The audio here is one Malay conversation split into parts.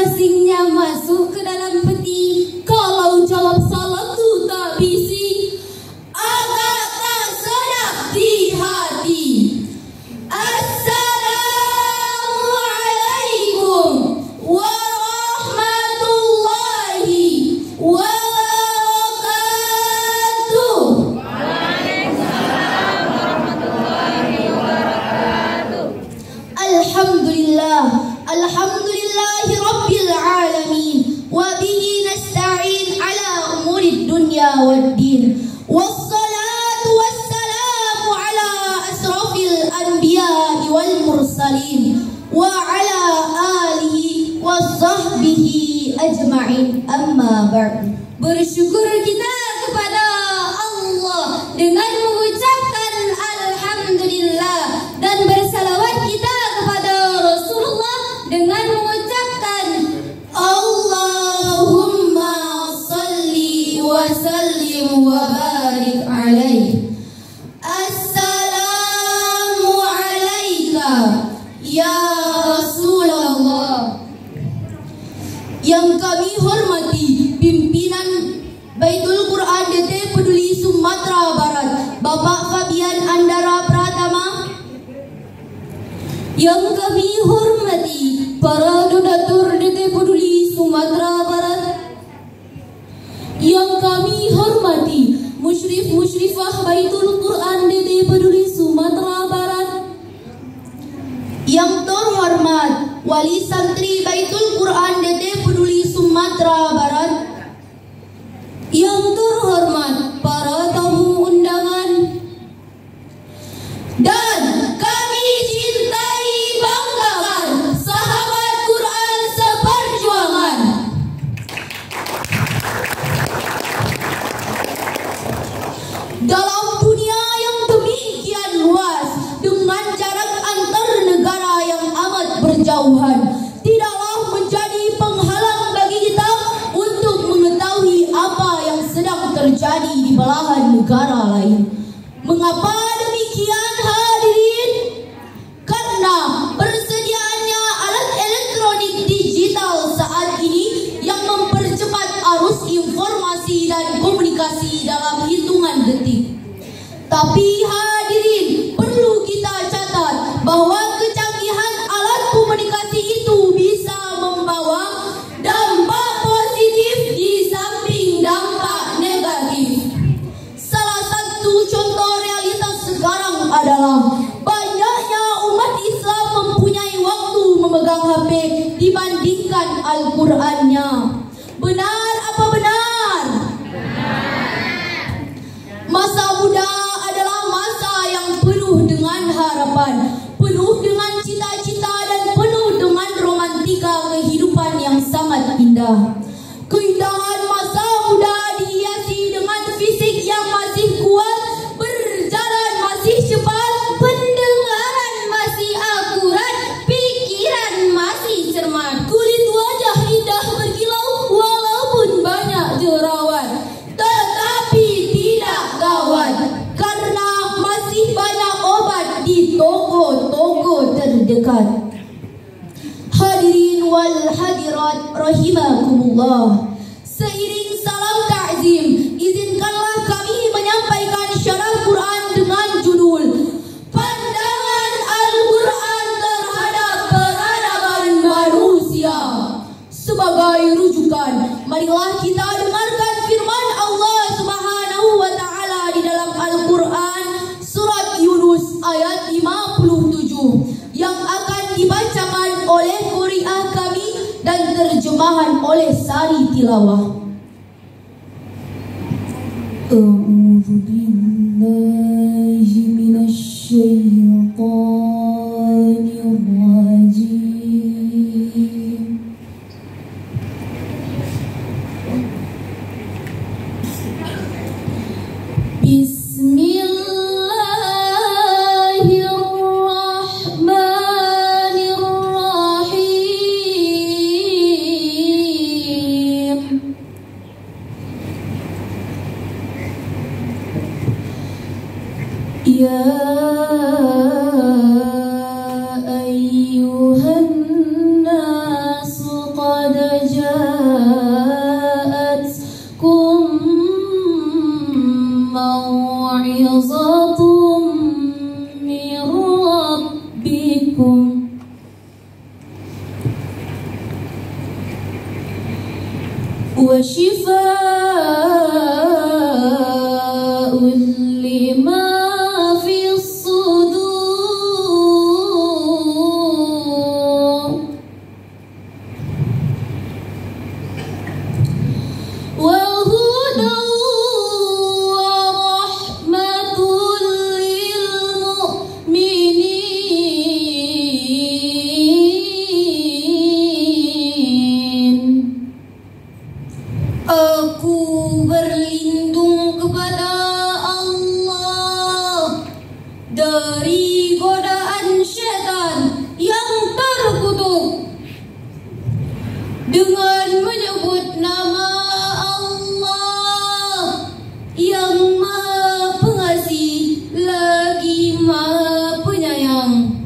masing-masingnya masuk ke dalam peti. Kalau jawab salah tu tak bisi, agak tak sedap di hati. Assalamualaikum warahmatullahi wabarakatuh. Waalaikumsalam warahmatullahi wabarakatuh. Alhamdulillah, alhamdulillahi rabbil alamin, wa bihi nasta'in ala umuri dunya waddin. Wassalatu wassalamu ala asrafil anbiya'i wal mursalin wa ala alihi wa sahbihi ajma'in, amma ba'd. Bersyukur kita kepada Allah dengan mengucapkan alhamdulillah, dan bersalawat kita kepada Rasulullah dengan mengucapkan Allahumma salli wa sallim wa barik alaih. Assalamu alayka ya Rasulullah. Yang kami hormati pimpinan Baitul Quran DT Peduli Sumatera Barat, Bapak Fabian Andara Pratama. Yang kami hormati para donatur DT Peduli Sumatera Barat. Yang kami hormati musyrif-musyrifah Baitul Quran DT Peduli Sumatera Barat. Yang terhormat Wali Santri Baitul Quran DT Peduli Sumatera Barat. Yang terhormat para tamu undangan. Dan kami cintai banggakan sahabat Quran seperjuangan. Dalam dunia yang demikian luas, dengan jarak antar negara yang amat berjauhan, tidaklah menjadi penghalang bagi kita untuk mengetahui apa yang sedang terjadi di belahan negara lain. Mengapa demikian, hadirin? Karena persediaannya alat elektronik digital saat ini yang mempercepat arus informasi dan komunikasi dalam hitungan detik. Tapi hadirin, perlu kita catat bahwa kecanggihan alat komunikasi itu bisa membawa dampak positif di samping dampak negatif. Salah satu contoh realitas sekarang adalah banyaknya umat Islam mempunyai waktu memegang HP dibandingkan Al-Qur'annya. Benar apa benar? Masa muda adalah masa yang penuh dengan harapan, penuh dengan cita-cita, dan penuh dengan romantika kehidupan yang sangat indah. Keindahan masa muda dihiasi dengan fisik yang masih kuat, berjalan masih cepat, pendengaran masih akurat, pikiran masih cermat, kulit wajah indah berkilau walaupun banyak jerawat. Tetapi tidak gawat, karena masih banyak obat di toko-toko terdekat. Hadirin wal hadirat rahimakumullah, seiring salam ta'zim, izinkanlah kami menyampaikan syarah Quran dengan judul Pandangan Al-Quran Terhadap Peradaban Manusia. Sebagai rujukan, marilah kita dengarkan firman Allah Subhanahu wa taala di dalam Al-Quran surat Yunus ayat 57 yang akan dibacakan oleh qari'ah kami dan terjemahan oleh Sari Tilawah. A'udzu billahi minasy syaithanir rajim. Bismillahirrahmanirrahim. Ya جاءتكم موعظة من ربكم وشفاء لما في الصدور وهدى ورحمة للمؤمنين. Aku berlindung kepada Allah dari godaan syaitan yang terkutuk dengan menyebut nama Allah yang Maha Pengasih lagi Maha Penyayang.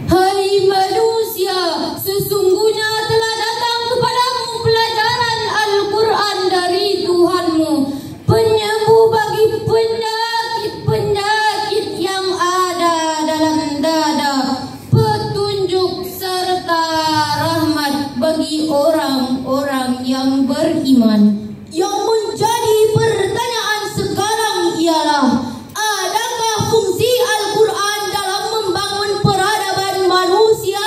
Hai manusia, sesungguhnya telah datang kepadamu pelajaran Al-Quran dari Tuhanmu, penyembuh bagi penyakit-penyakit yang ada dalam dada, petunjuk serta rahmat bagi orang-orang yang beriman. Yang menjadi pertanyaan sekarang ialah, adakah fungsi Al-Quran dalam membangun peradaban manusia?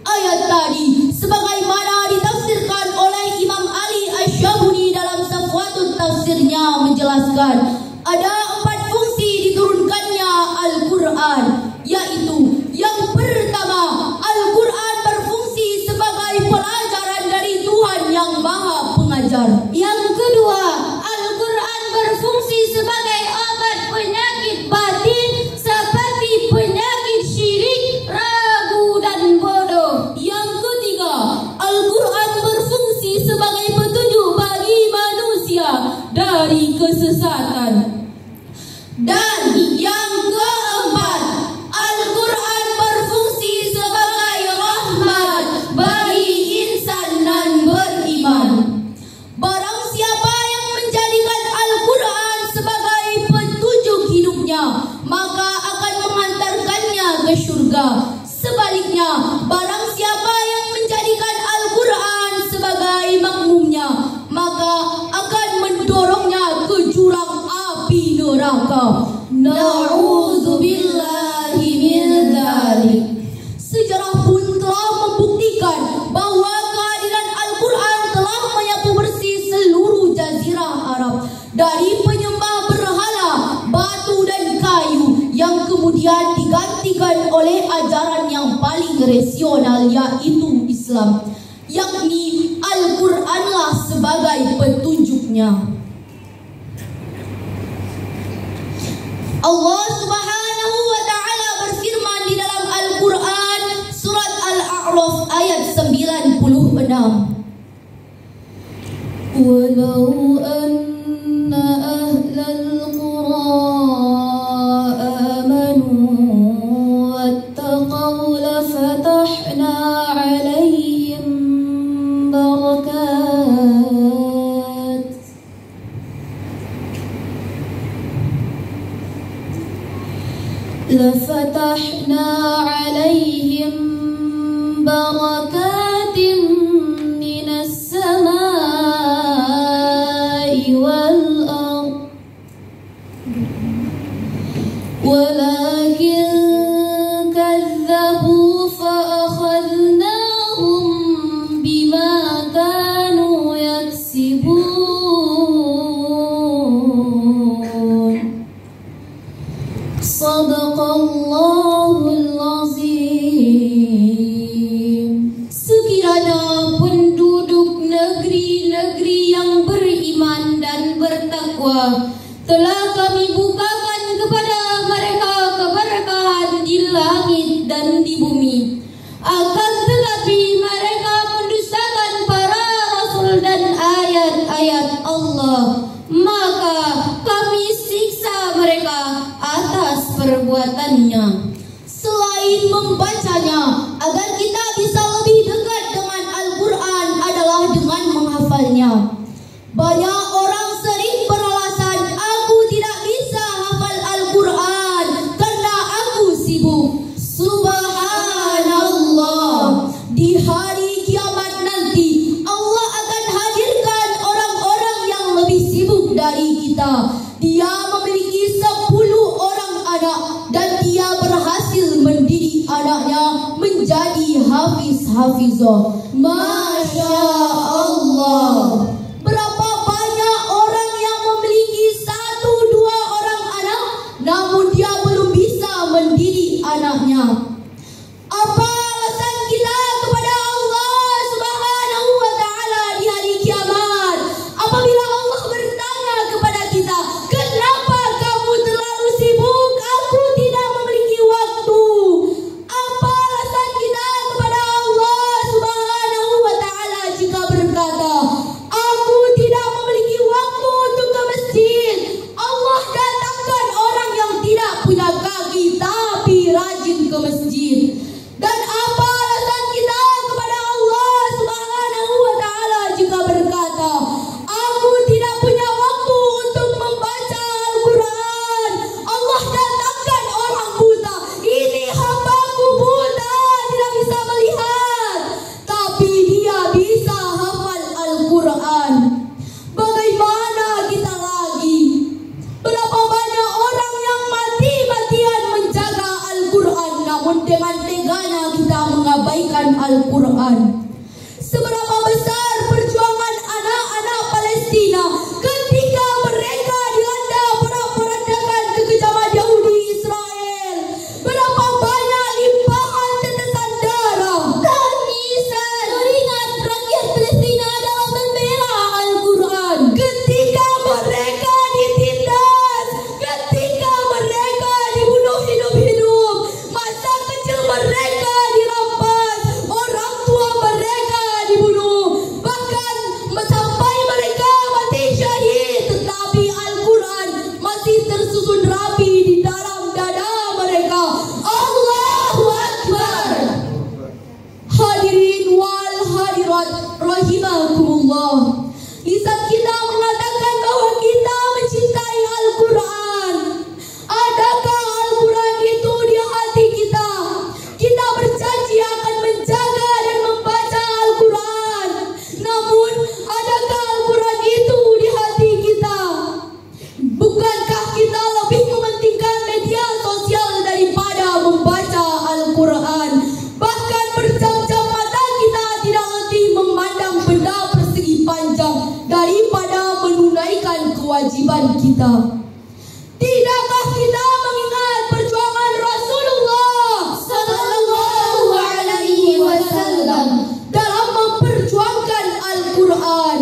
Ayat tadi sebagaimana ditafsirkan oleh Imam Ali Asy-Syabuni dalam Safwatut Tafsirnya menjelaskan ada 4 fungsi diturunkannya Al-Quran, yaitu yang pertama, Al-Quran berfungsi sebagai pelajaran dari Tuhan yang Maha Pengajar. Yang kedua, Al-Quran berfungsi sebagai obat penyakit batin seperti penyakit syirik, ragu dan bodoh. Yang ketiga, Al-Quran berfungsi sebagai petunjuk bagi manusia dari kesesatan. Dan yang keempat, Al-Quran berfungsi sebagai rahmat bagi insan dan beriman. Barang siapa yang menjadikan Al-Quran sebagai petunjuk hidupnya, maka akan mengantarkannya ke syurga. Sebaliknya, barang siapa yang menjadikan Al-Quran sebagai makmumnya, maka akan mendorongnya ke jurang api neraka. Na'udzubillahi min dzalik. Sejarah pun telah membuktikan bahwa kehadiran Al-Quran telah menyapu bersih seluruh jazirah Arab dari penyembah berhala, batu dan kayu yang kemudian digantikan oleh ajaran yang paling rasional, yaitu Islam, yakni Al-Quranlah sebagai petunjuknya. Allah Subhanahu wa ta'ala berfirman di dalam Al-Quran surat Al-A'raf ayat 96. Walau anna ahlal qura amanu wattaqaw lafatahna alaihim barakat لفتحنا عليهم بركات من السماء والأرض ولكن كذبوا فأخذناهم بما كانوا يكسبون. Sadaqallahul Azim. Sekiranya penduduk negeri-negeri yang beriman dan bertakwa telah kami bukakan kepada mereka keberkahan di langit dan di bumi, akan tetapi mereka mendustakan para rasul dan ayat-ayat Allah, maka kami siksa mereka atas perbuatannya. Selain membacanya agar kita bisa lebih dekat dengan Al-Quran menghafalnya. Banyak orang sering beralasan, aku tidak bisa hafal Al-Quran karena aku sibuk. Subhanallah, di hari kiamat nanti Allah akan hadirkan orang-orang yang lebih sibuk dari kita. Dia memiliki 10 orang anak dan dia berhasil mendidik anaknya menjadi hafiz-hafizah. Masya Allah. Berapa banyak orang yang memiliki 1-2 orang anak namun dia belum bisa mendidik anaknya. Apa alasan kita kepada Allah Subhanahu wa Ta'ala di hari kiamat? Apabila Allah bertanya kepada kita, kenapa kamu terlalu sibuk? Aku tidak memiliki waktu. Apa alasan kita kepada Allah Subhanahu wa Ta'ala jika berkata, aku tidak memiliki waktu untuk ke masjid? Allah datangkan orang yang tidak punya kaki tapi rajin ke masjid. Dan apa alasan kita kepada Allah Subhanahu wa Ta'ala jika berkata, aku tidak punya waktu untuk membaca Al-Quran? Allah datangkan orang buta. Ini hambaku buta, tidak bisa melihat, tapi dia bisa hafal Al-Quran. Bagaimana kita lagi? Berapa banyak orang yang mati-matian menjaga Al-Quran, namun dengan teganya kita mengabaikan Al-Quran. Seberapa besar perjuangan anak-anak Palestina ketika mereka dilanda para perandakan kekejaman Yahudi Israel. Berapa banyak limpahan tetesan darah, tangisan, keringat rakyat Palestina dalam membela Al-Quran. Ketika mereka ditindas, ketika mereka dibunuh hidup-hidup, masa kecil mereka dirampas, orang tua mereka dibunuh, bahkan sampai mereka mati syahid, tetapi Al-Quran masih tersusun rapi di dalam dada mereka. Allahu Akbar. Hadirin wal hadirat rahimakumullah, lisan kita mengatakan bahwa kita mencintai Al-Quran. Adakah Al-Quran itu di hati kita? Kita berjanji akan menjaga dan membaca Al-Quran, namun adakah Al-Quran itu di hati kita? Bukankah kita lebih mementingkan media sosial daripada membaca Al-Quran? Bahkan berjam-jam mata kita tidak letih memandang benda persegi panjang daripada menunaikan kewajiban kita. Tidakkah kita mengingat perjuangan Rasulullah sallallahu alaihi wasallam dalam memperjuangkan Al-Quran?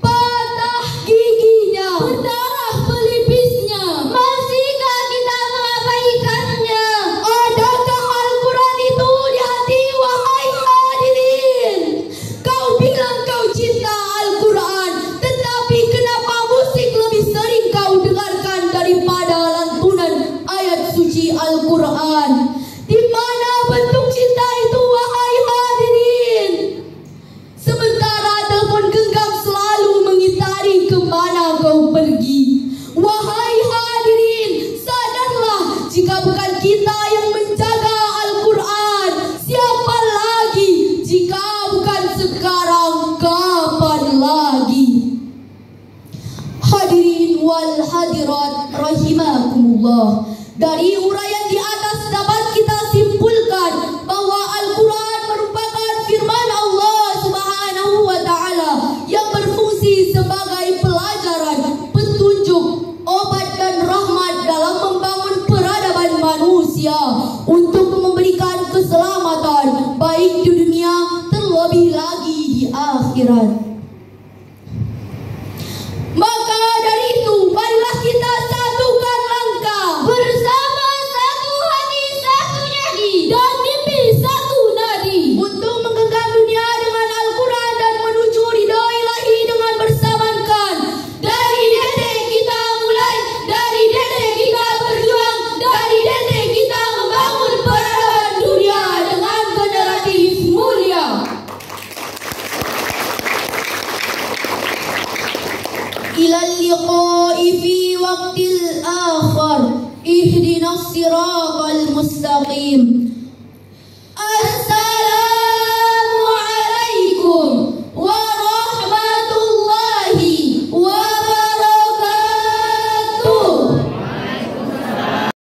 Patah giginya, berdarah pelipisnya, masihkah kita mengabaikannya? Adakah Al-Quran itu di hati, wahai hadirin? Kau bilang kau cinta Al-Quran, tetapi kenapa musik lebih sering kau dengarkan daripada lantunan ayat suci Al-Quran? Di mana bentuk cinta itu, wahai hadirin? Sementara telepon genggam selalu mengitari kemana kau pergi. Wahai hadirin, sadarlah, jika bukan kita yang menjaga Al-Quran, siapa lagi? Jika bukan sekarang, kapan lagi? Hadirin wal hadirat rahimakumullah, dari uraian di atas dapat kita simpulkan bahwa Al-Quran merupakan firman Allah Subhanahu wa Ta'ala yang berfungsi sebagai pelajaran, petunjuk, obat dan rahmat dalam membangun peradaban manusia untuk memberikan keselamatan baik di dunia terlebih lagi di akhirat. Maka dari itu, marilah kita satukan langkah bersama, satu hati, satu nadi, dan mimpi satu nadi, untuk menggenggam dunia dengan Al-Quran dan menuju ridho ilahi dengan bersamankan. Dari dedek kita mulai, dari dedek kita berjuang, dari dedek kita membangun peradaban dunia dengan generatif mulia. إلى اللقاء في وقت آخر. اهدنا الصراط المستقيم.